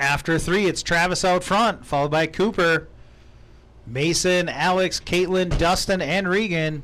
After 3, it's Travis out front, followed by Cooper, Mason, Alex, Caitlin, Dustin, and Regan.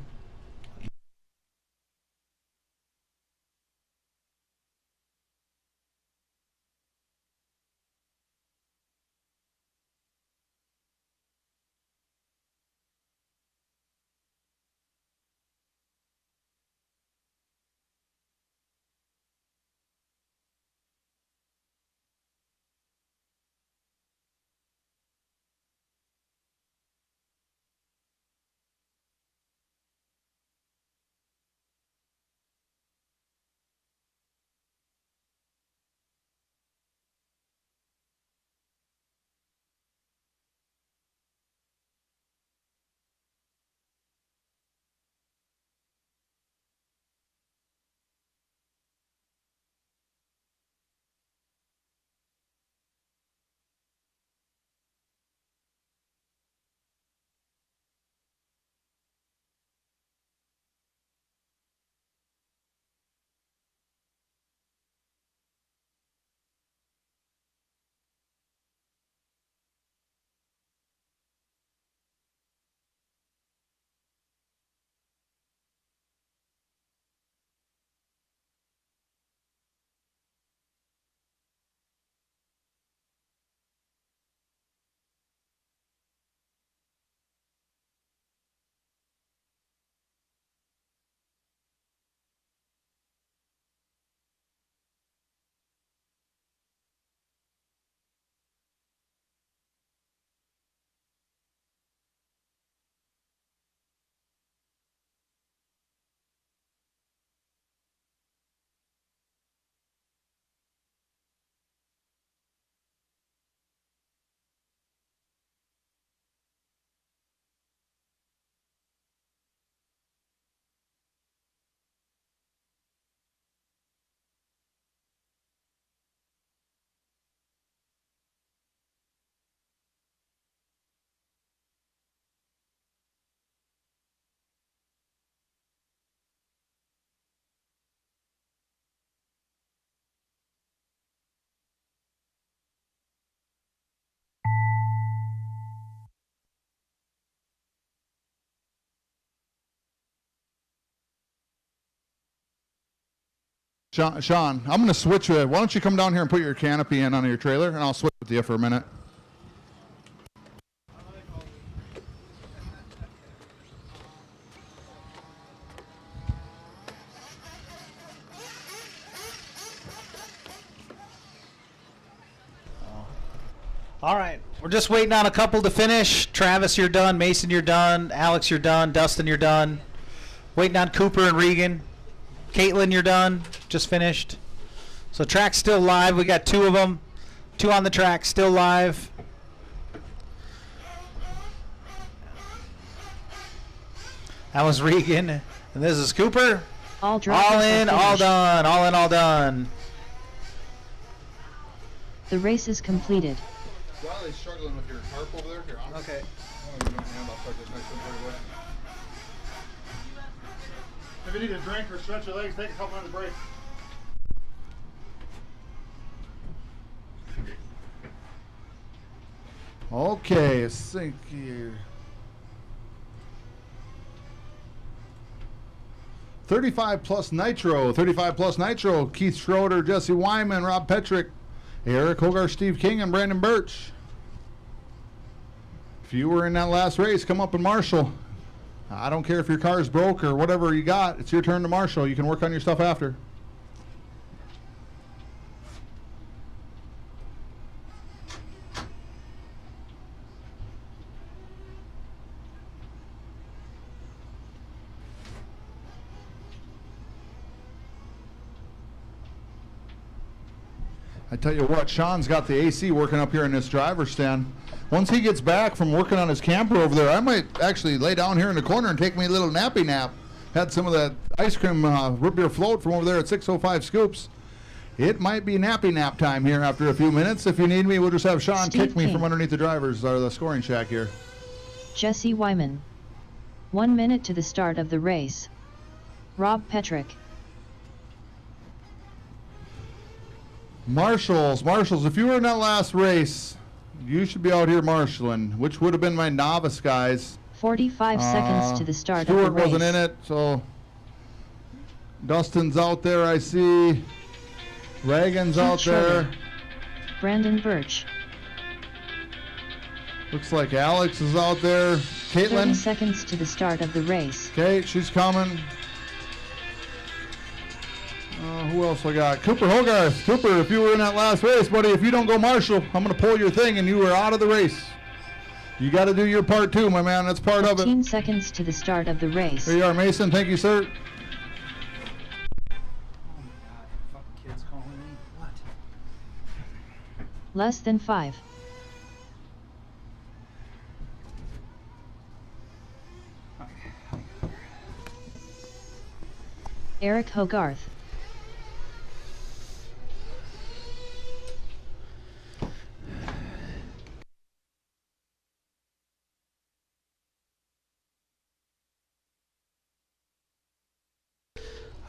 Sean, I'm going to switch with. Why don't you come down here and put your canopy in on your trailer, and I'll switch with you for a minute. All right, we're just waiting on a couple to finish. Travis, you're done. Mason, you're done. Alex, you're done. Dustin, you're done. Waiting on Cooper and Regan. Caitlin, you're done. Just finished. So track's still live. We got 2 of them. 2 on the track, still live. That was Regan. And this is Cooper. All in, all done. All in, all done. The race is completed. Riley's struggling with your tarp over there. Here, Okay. If you need a drink or stretch your legs, take a couple minutes break. Okay, sync here. 35 plus nitro. 35 plus nitro. Keith Schroeder, Jesse Wyman, Rob Petrick, Eric Hogarth, Steve King, and Brandon Birch. If you were in that last race, come up and marshal. I don't care if your car is broke or whatever you got. It's your turn to marshal. You can work on your stuff after. I tell you what, Sean's got the AC working up here in this driver's stand. Once he gets back from working on his camper over there, I might actually lay down here in the corner and take me a little nappy nap. Had some of that ice cream root beer float from over there at 605 Scoops. It might be nappy nap time here after a few minutes. If you need me, we'll just have Sean kick me from underneath the drivers or the scoring shack here. Jesse Wyman. 1 minute to the start of the race. Rob Petrick. Marshals, if you were in that last race, you should be out here marshaling, which would have been my novice guys. 45 seconds to the start of the Stewart race. wasn't in it, so Dustin's out there, I see. Reagan's Keith out there. Schroeder. Brandon Birch. Looks like Alex is out there. 30 Caitlin. seconds to the start of the race. Okay, she's coming. Who else I got? Cooper Hogarth. Cooper, if you were in that last race, buddy, if you don't go marshal, I'm going to pull your thing and you were out of the race. You got to do your part too, my man. That's part of it. 15 seconds to the start of the race. There you are, Mason. Thank you, sir. Less than 5. Eric Hogarth.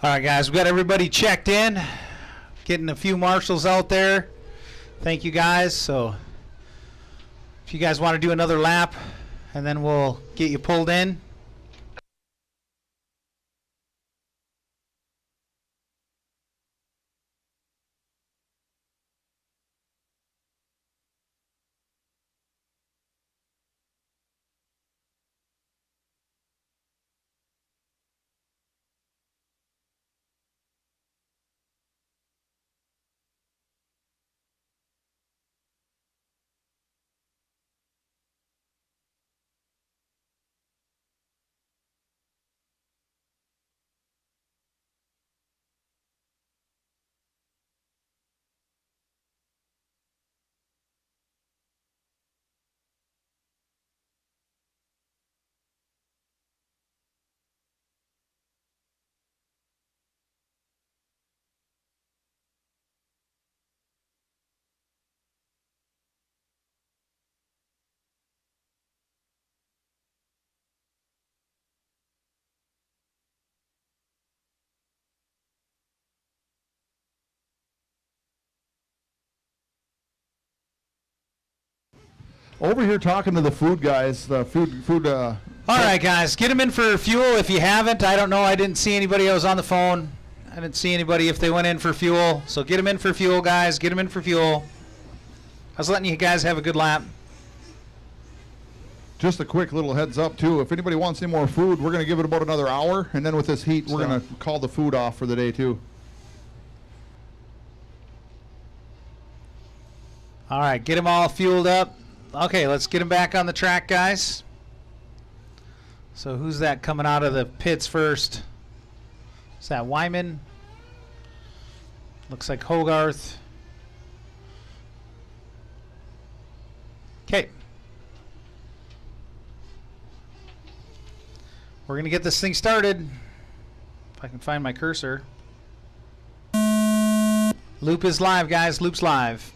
All right, guys, we got everybody checked in. Getting a few marshals out there. Thank you, guys. So if you guys want to do another lap, and then we'll get you pulled in. Over here talking to the food guys, the food. All right, guys, get them in for fuel if you haven't. I don't know. I didn't see anybody. I was on the phone. I didn't see anybody if they went in for fuel. So get them in for fuel, guys. Get them in for fuel. I was letting you guys have a good lap. Just a quick little heads up, too. If anybody wants any more food, we're going to give it about another hour. And then with this heat, we're going to call the food off for the day, too. All right, get them all fueled up. Okay, let's get them back on the track, guys. So who's that coming out of the pits first? Is that Wyman? Looks like Hogarth. Okay. We're going to get this thing started. If I can find my cursor. Loop is live, guys. Loop's live.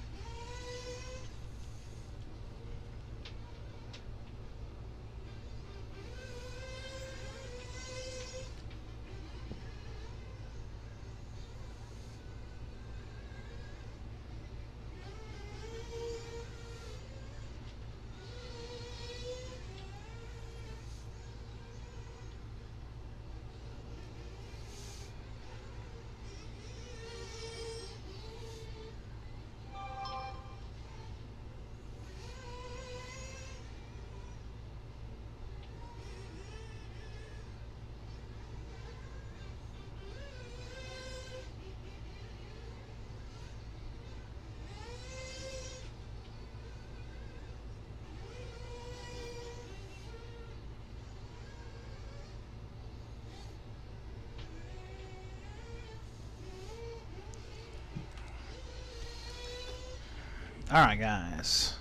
All right, guys.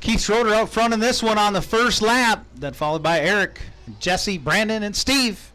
Keith Schroeder out front in this one on the first lap. Then followed by Eric, Jesse, Brandon, and Steve.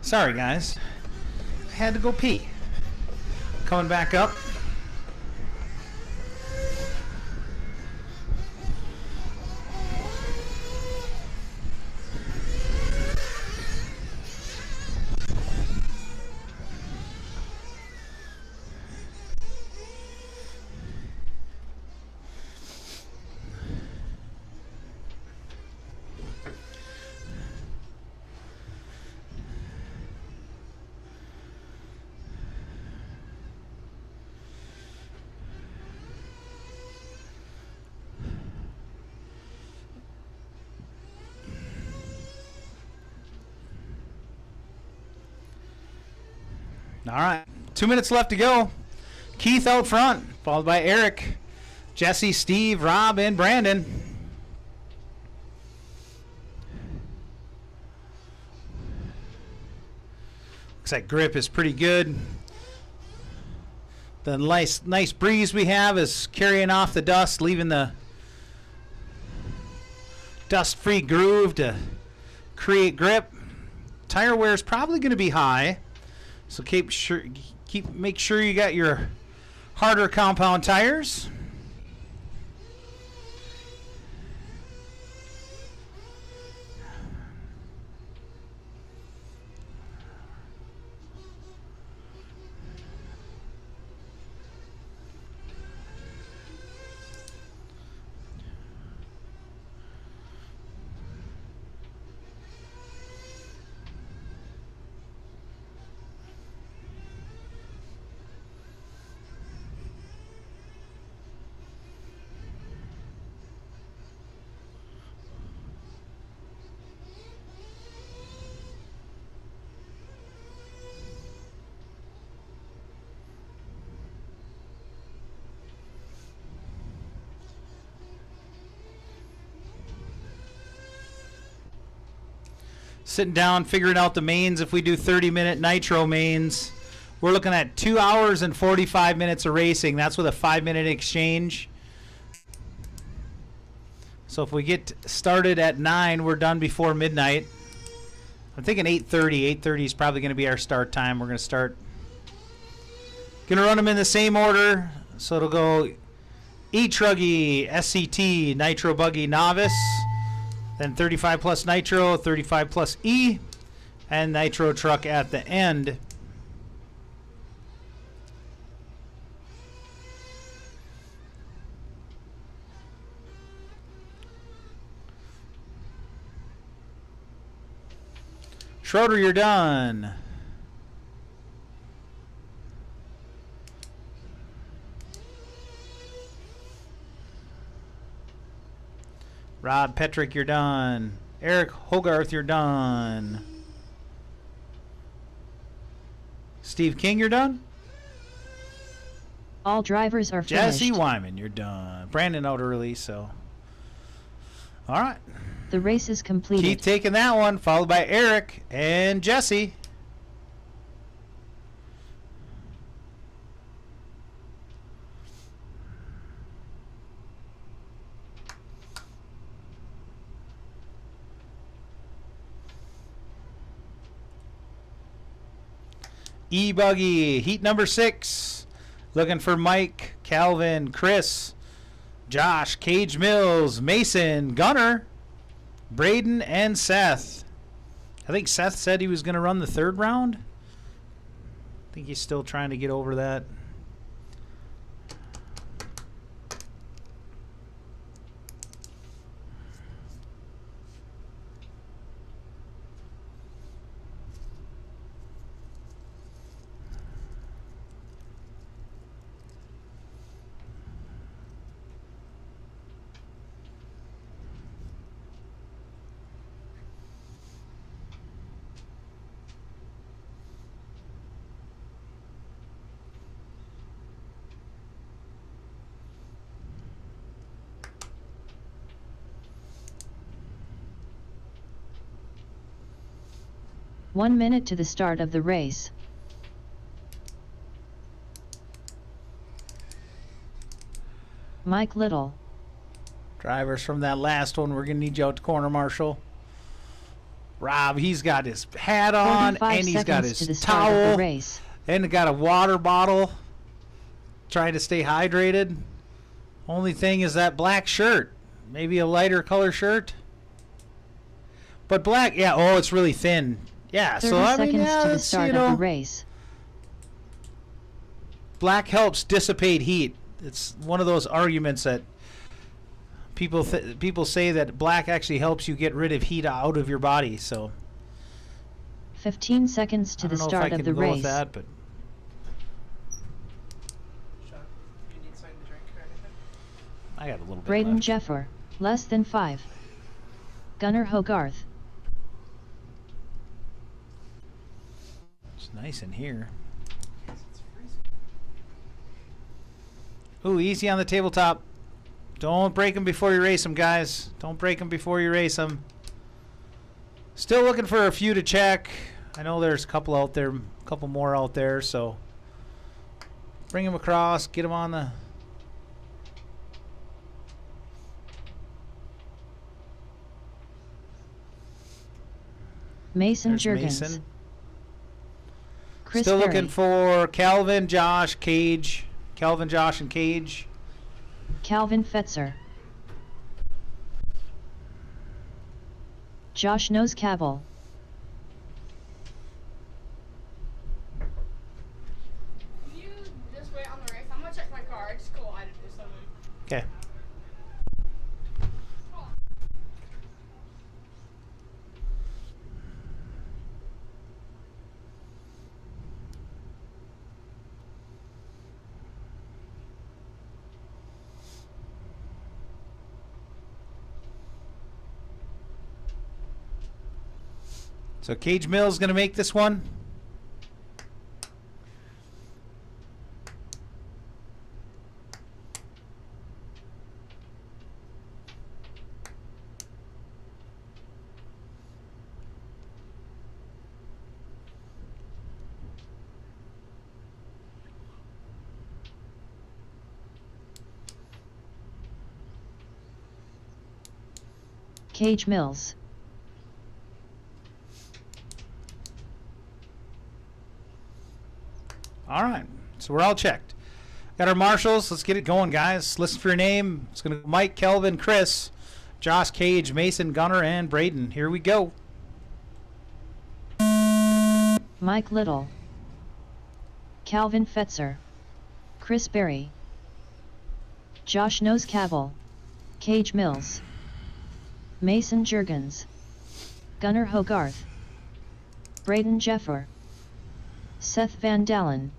Sorry, guys. I had to go pee. Coming back up. All right, 2 minutes left to go. Keith out front, followed by Eric, Jesse, Steve, Rob, and Brandon. Looks like grip is pretty good. The nice breeze we have is carrying off the dust, leaving the dust-free groove to create grip. Tire wear is probably going to be high. So make sure you got your harder compound tires. Sitting down, figuring out the mains. If we do 30-minute nitro mains, we're looking at 2 hours and 45 minutes of racing. That's with a 5-minute exchange. So if we get started at 9, we're done before midnight. I'm thinking 8:30. 8:30 is probably going to be our start time. We're going to start. Going to run them in the same order. So it'll go E-Truggy, SCT, Nitro Buggy, Novice. Then 35 plus Nitro, 35 plus E, and Nitro Truck at the end. Schroeder, you're done. Rod Petrick, you're done. Eric Hogarth, you're done. Steve King, you're done. All drivers are finished. Jesse Wyman, you're done. Brandon out early, so. All right. The race is completed. Keith taking that one, followed by Eric and Jesse. E-Buggy, heat number 6. Looking for Mike, Calvin, Chris, Josh, Cage Mills, Mason, Gunner, Braden, and Seth. I think Seth said he was going to run the 3rd round. I think he's still trying to get over that. One minute to the start of the race. Mike Little. Drivers from that last one, we're going to need you out to corner, Marshall. Rob, he's got his hat on, and he's got his to the start of the towel, race. and got a water bottle, trying to stay hydrated. Only thing is that black shirt. Maybe a lighter color shirt. But black, yeah, oh, it's really thin. Yeah, 30 so I mean, seconds yeah, to the it's, start you know, of the race. black helps dissipate heat. It's one of those arguments that people say that black actually helps you get rid of heat out of your body. So 15 seconds to the start of the race. With that, but I got a little bit Braden left. Jeffer, less than 5. Gunnar Hogarth. It's nice in here. Ooh, easy on the tabletop. Don't break them before you race them, guys. Don't break them before you race them. Still looking for a few to check. I know there's a couple out there, a couple more out there, so bring them across, get them on the... Mason There's Jurgens. Mason. Chris Still Perry. looking for Calvin, Josh, Cage. Calvin, Josh, and Cage. Calvin Fetzer. Josh Knows Cabell. You just wait on the race. I'm gonna check my car. I just collided with someone. Okay. So Cage Mills going to make this one. Cage Mills. All right, so we're all checked. Got our marshals. Let's get it going, guys. Listen for your name. It's going to go Mike, Kelvin, Chris, Josh, Cage, Mason, Gunnar, and Braden. Here we go. Mike Little. Calvin Fetzer. Chris Berry. Josh Knows Cabell. Cage Mills. Mason Jurgens. Gunnar Hogarth. Braden Jeffer. Seth Van Dalen.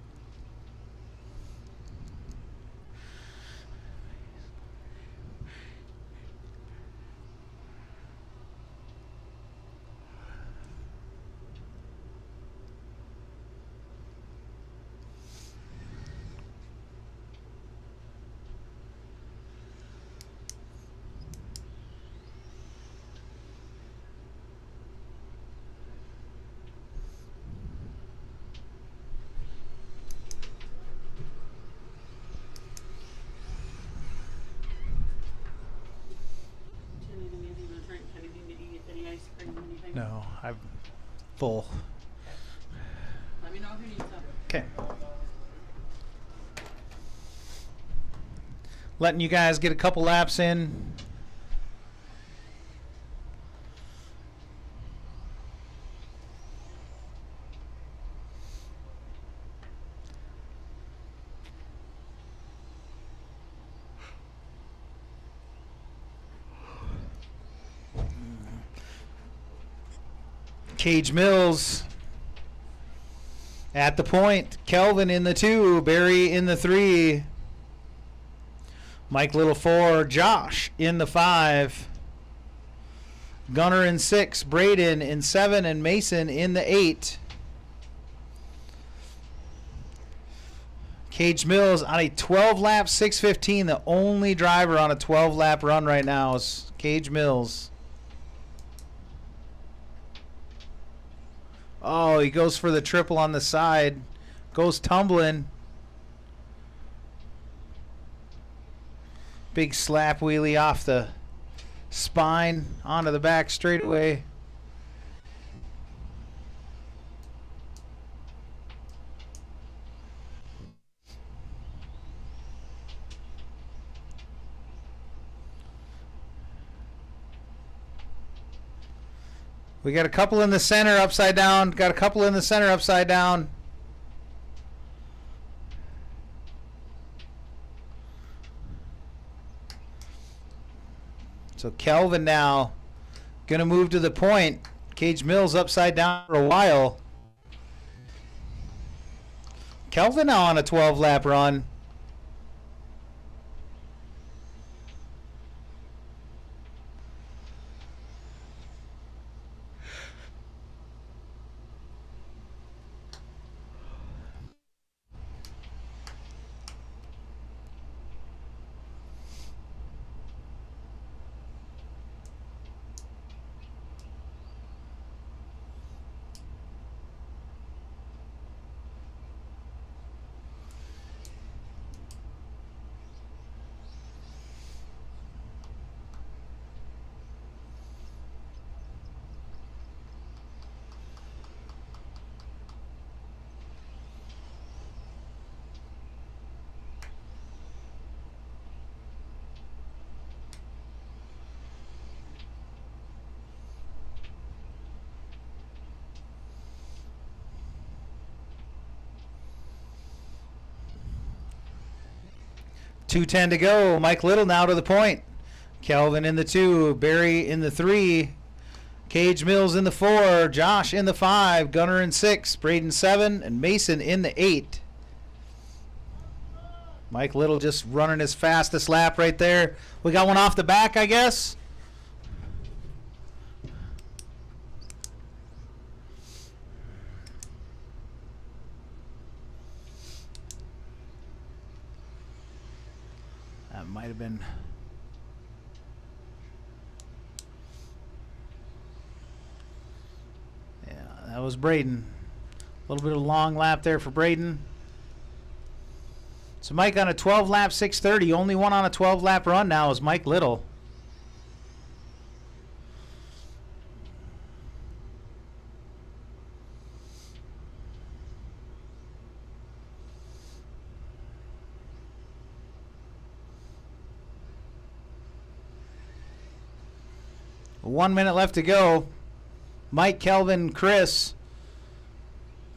No, I'm full. Let me know who needs something. Okay. Letting you guys get a couple laps in. Cage Mills at the point. Kelvin in the 2. Barry in the 3. Mike Little 4. Josh in the 5. Gunnar in 6. Braden in 7. And Mason in the 8. Cage Mills on a 12-lap 6:15. The only driver on a 12-lap run right now is Cage Mills. Oh, he goes for the triple on the side. Goes tumbling. Big slap wheelie off the spine onto the back straightaway. We got a couple in the center upside down. Got a couple in the center upside down. So Kelvin now going to move to the point. Cage Mills upside down for a while. Kelvin now on a 12-lap run. .210 to go. Mike Little now to the point. Kelvin in the 2. Barry in the 3. Cage Mills in the 4. Josh in the 5. Gunner in 6. Braden 7. And Mason in the 8. Mike Little just running his fastest lap right there. We got one off the back, I guess. That might have been. Yeah, that was Braden. A little bit of a long lap there for Braden. So Mike on a 12-lap 6:30. Only one on a 12-lap run now is Mike Little. One minute left to go. Mike, Kelvin, Chris.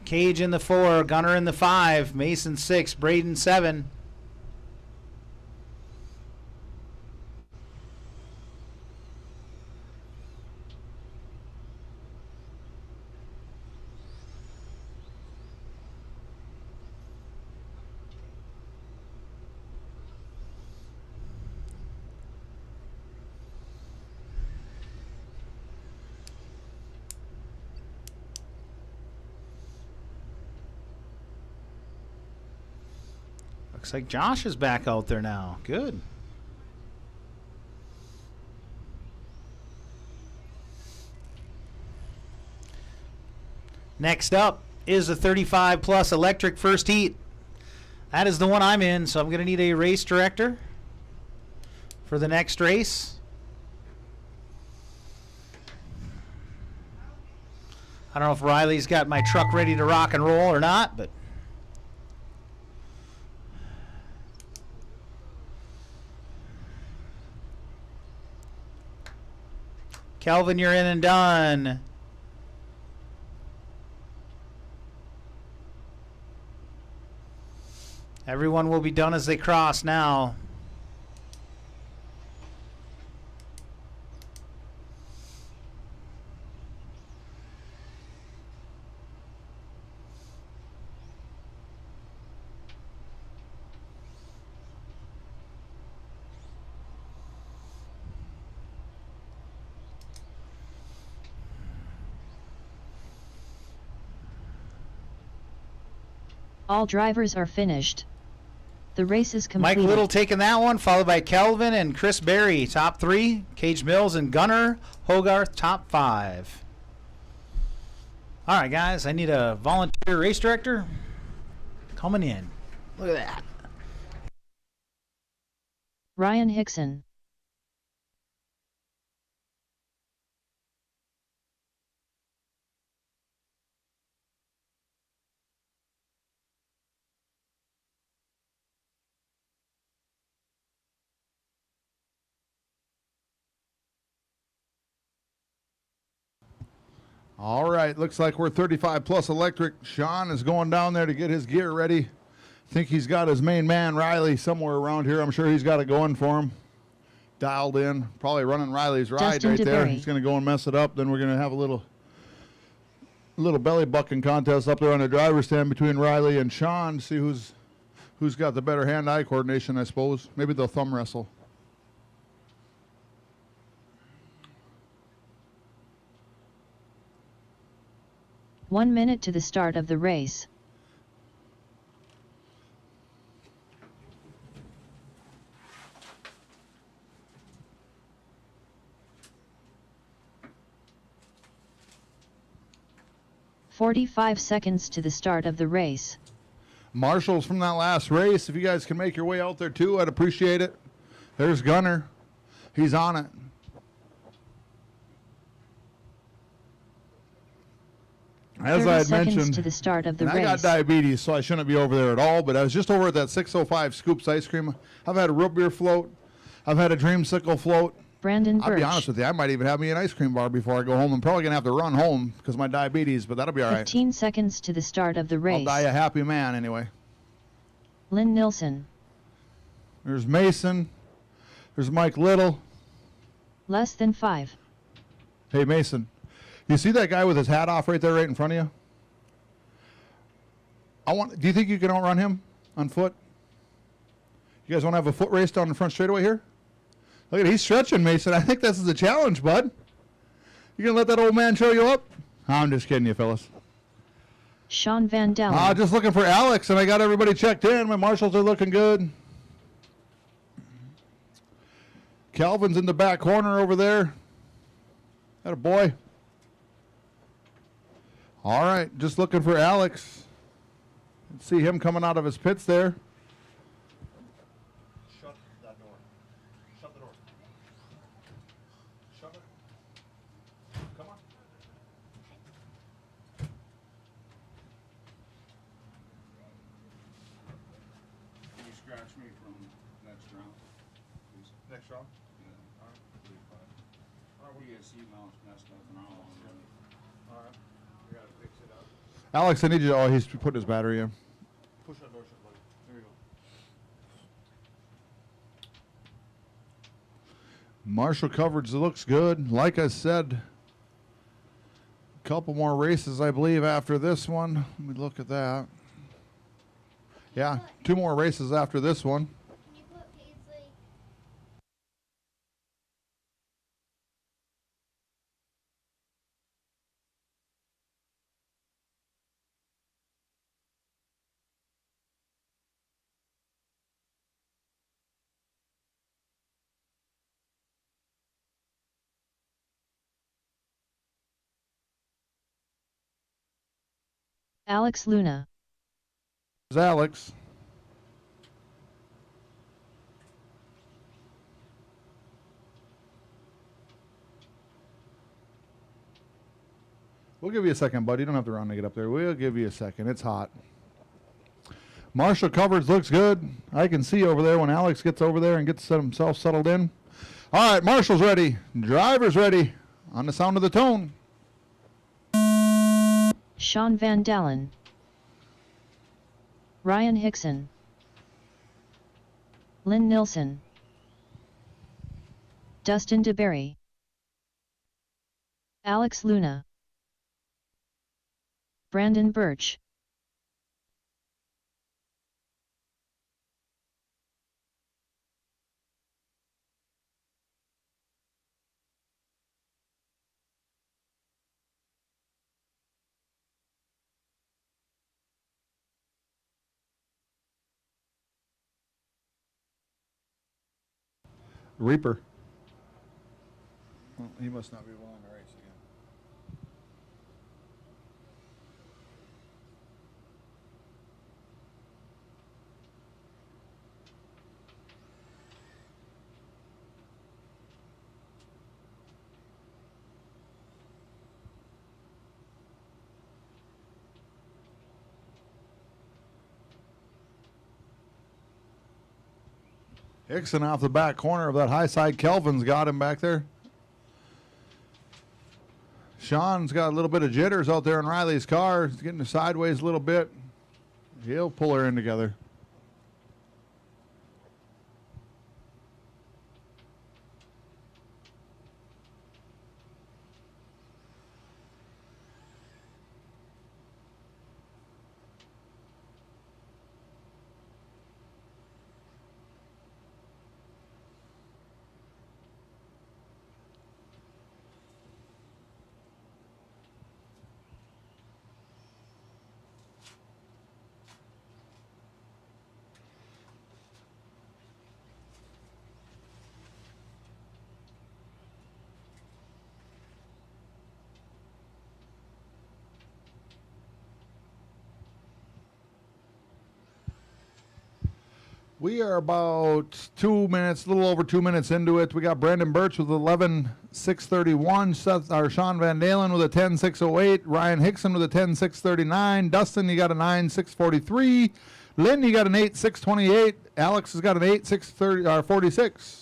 Cage in the 4, Gunner in the 5, Mason 6, Braden 7. Looks like Josh is back out there now. Good. Next up is the 35 plus electric first heat. That is the one I'm in, so I'm going to need a race director for the next race. I don't know if Riley's got my truck ready to rock and roll or not, but Kelvin, you're in and done. Everyone will be done as they cross now. All drivers are finished. The race is completed. Mike Little taking that one, followed by Kelvin and Chris Berry, top 3. Cage Mills and Gunner Hogarth, top 5. All right, guys, I need a volunteer race director coming in. Look at that. Ryan Hickson. All right, looks like we're 35 plus electric. Sean is going down there to get his gear ready. I think he's got his main man, Riley, somewhere around here. I'm sure he's got it going for him. Dialed in, probably running Riley's ride Dustin right there. DeBerry. He's going to go and mess it up. Then we're going to have a little belly bucking contest up there on the driver's stand between Riley and Sean. See who's got the better hand-eye coordination, I suppose. Maybe they'll thumb wrestle. One minute to the start of the race. "45 seconds to the start of the race. Marshals from that last race, if you guys can make your way out there too, I'd appreciate it. There's Gunner. He's on it. As 30 I had seconds mentioned, to the start of the and I got race. diabetes, so I shouldn't be over there at all, but I was just over at that 605 Scoops ice cream. I've had a root beer float. I've had a dreamsicle float. Brandon I'll be Birch. honest with you, I might even have me an ice cream bar before I go home. I'm probably going to have to run home because of my diabetes, but that'll be all right. 15 seconds to the start of the I'll race. die a happy man anyway. Lynn Nilsson. There's Mason. There's Mike Little. Less than 5. Hey, Mason, you see that guy with his hat off right there right in front of you? Do you think you can outrun him on foot? You guys want to have a foot race down the front straightaway here? Look at it, he's stretching, Mason. I think this is a challenge, bud. You gonna let that old man show you up? I'm just kidding you, fellas. Sean Van Dalen. Just looking for Alex, and I got everybody checked in. My marshals are looking good. Calvin's in the back corner over there. That a boy. All right, just looking for Alex. See him coming out of his pits there. Shut that door. Shut the door. Shut it. Come on. Can you scratch me from next round, please? Next round. Yeah. All right. 35. PSC mount's messed up and I don't want to run it. All right. We gotta fix it up. Alex, I need you to, oh, he's putting his battery in. Push that door shut, buddy. There you go. Marshall coverage looks good. Like I said, a couple more races, I believe, after this one. Let me look at that. Yeah, 2 more races after this one. Can you put Paisley? Alex Luna. There's Alex. We'll give you a second, buddy. You don't have to run to get up there. We'll give you a second. It's hot. Marshall coverage looks good. I can see over there when Alex gets over there and gets himself settled in. All right, Marshall's ready. Driver's ready. On the sound of the tone. Sean Van Dalen. Ryan Hickson. Lynn Nilsson. Dustin DeBerry. Alex Luna. Brandon Birch. Reaper. Well, he must not be willing to race again. Hickson off the back corner of that high side. Kelvin's got him back there. Sean's got a little bit of jitters out there in Riley's car. He's getting sideways a little bit. He'll pull her in together. We are about 2 minutes, a little over 2 minutes into it. We got Brandon Birch with 11.631. Sean Van Dalen with a 10.608. Ryan Hickson with a 10.639. Dustin, you got a 9.643. Lynn, you got an 8.628. Alex has got an 8.646.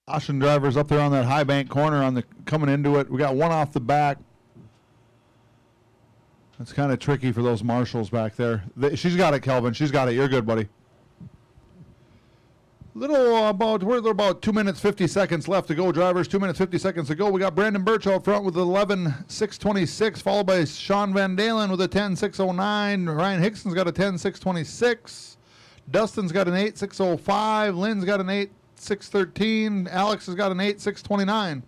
Caution drivers up there on that high bank corner on the coming into it. We got one off the back. That's kind of tricky for those marshals back there. She's got it, Kelvin. She's got it. You're good, buddy. We're about 2 minutes 50 seconds left to go, drivers. 2 minutes 50 seconds to go. We got Brandon Birch out front with 11.626, followed by Sean Van Dalen with a 10.609. Ryan Hickson's got a 10.626. Dustin's got an 8.605. Lynn's got an 8.613. Alex has got an 8.629.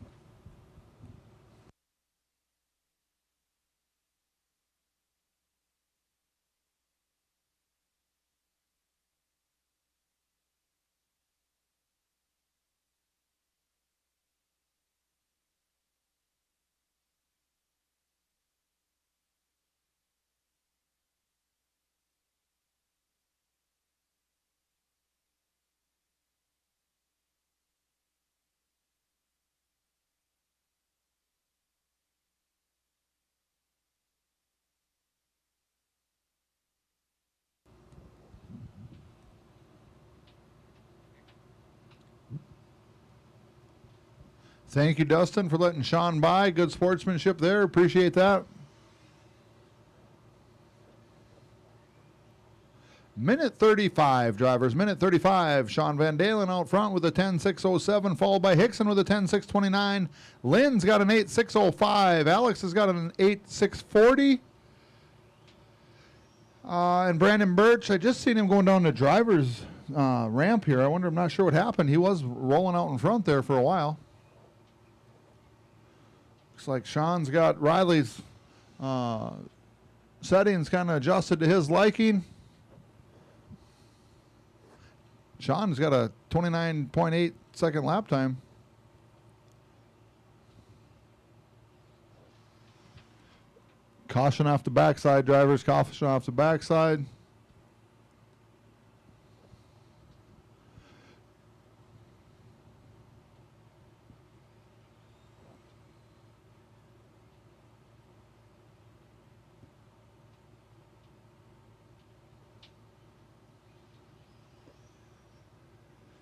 Thank you, Dustin, for letting Sean by. Good sportsmanship there. Appreciate that. Minute 35, drivers. Minute 35. Sean Van Dalen out front with a 10.607, followed by Hickson with a 10.629. Lynn's got an 8.605. Alex has got an 8.640. And Brandon Birch, I just seen him going down the driver's ramp here. I'm not sure what happened. He was rolling out in front there for a while. Looks like Sean's got Riley's settings kind of adjusted to his liking. Sean's got a 29.8 second lap time. Caution off the backside, drivers. Caution off the backside.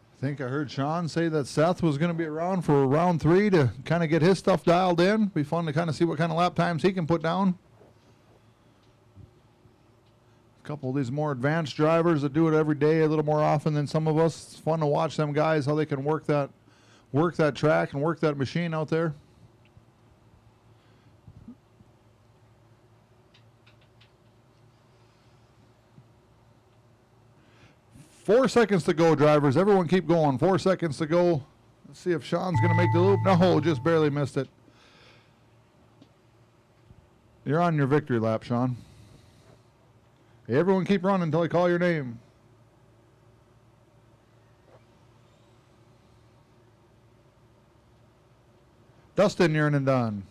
I think I heard Sean say that Seth was going to be around for round 3 to kind of get his stuff dialed in. Be fun to kind of see what kind of lap times he can put down. A couple of these more advanced drivers that do it every day a little more often than some of us. It's fun to watch them guys, how they can work that track and work that machine out there. Four seconds to go, drivers. Everyone keep going. 4 seconds to go. Let's see if Sean's going to make the loop. No, just barely missed it. You're on your victory lap, Sean. Hey, everyone keep running until I call your name. Dustin, you're in and done.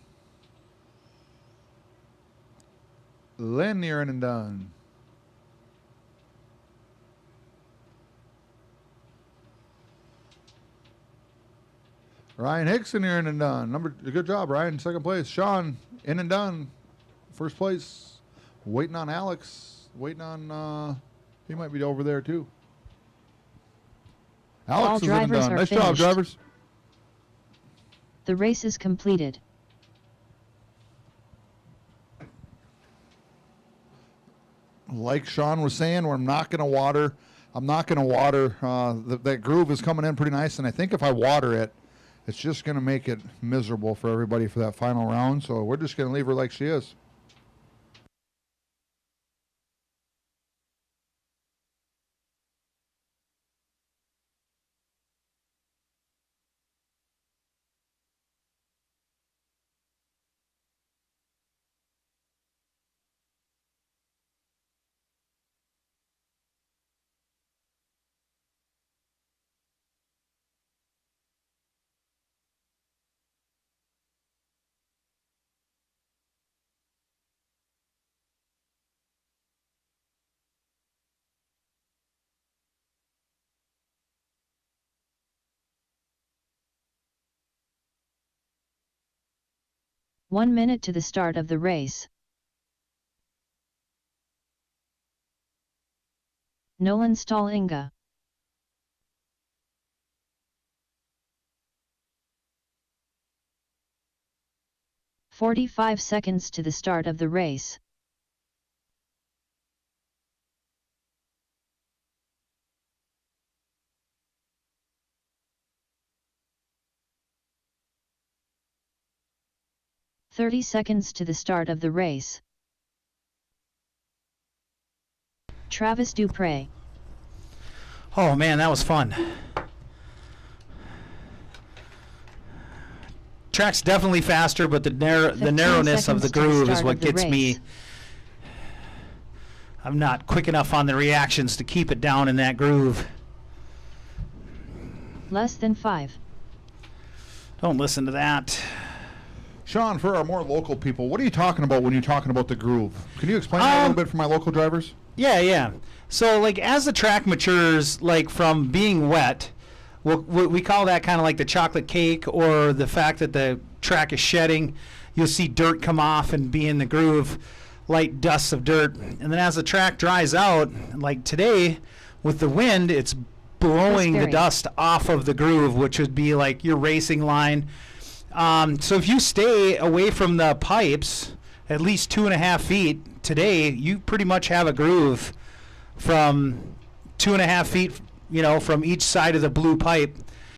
Lynn, you're in and done. Ryan Hickson, you're in and done. Good job, Ryan. Second place. Sean, in and done. First place. Waiting on Alex. Waiting on, he might be over there too. Alex All is in and drivers done. are Nice job, finished. drivers. The race is completed. Like Sean was saying, I'm not going to water. That groove is coming in pretty nice, and I think if I water it, it's just going to make it miserable for everybody for that final round. So we're just going to leave her like she is. One minute to the start of the race. Nolan Stallinga. "45 seconds to the start of the race. "30 seconds to the start of the race. Travis Dupre. Oh man, that was fun. Track's definitely faster, but the 15 narrowness of the seconds to the groove is start what of the gets me. race. I'm not quick enough on the reactions to keep it down in that groove. Less than 5. Don't listen to that. Sean, for our more local people, what are you talking about when you're talking about the groove? Can you explain that a little bit for my local drivers? Yeah. So, like, as the track matures, like, from being wet, we call that kind of like the chocolate cake, or the fact that the track is shedding. You'll see dirt come off and be in the groove, light dusts of dirt. And then as the track dries out, like today, with the wind, it's blowing the dust off of the groove, which would be like your racing line. So if you stay away from the pipes at least 2.5 feet today, you pretty much have a groove from 2.5 feet, from each side of the blue pipe.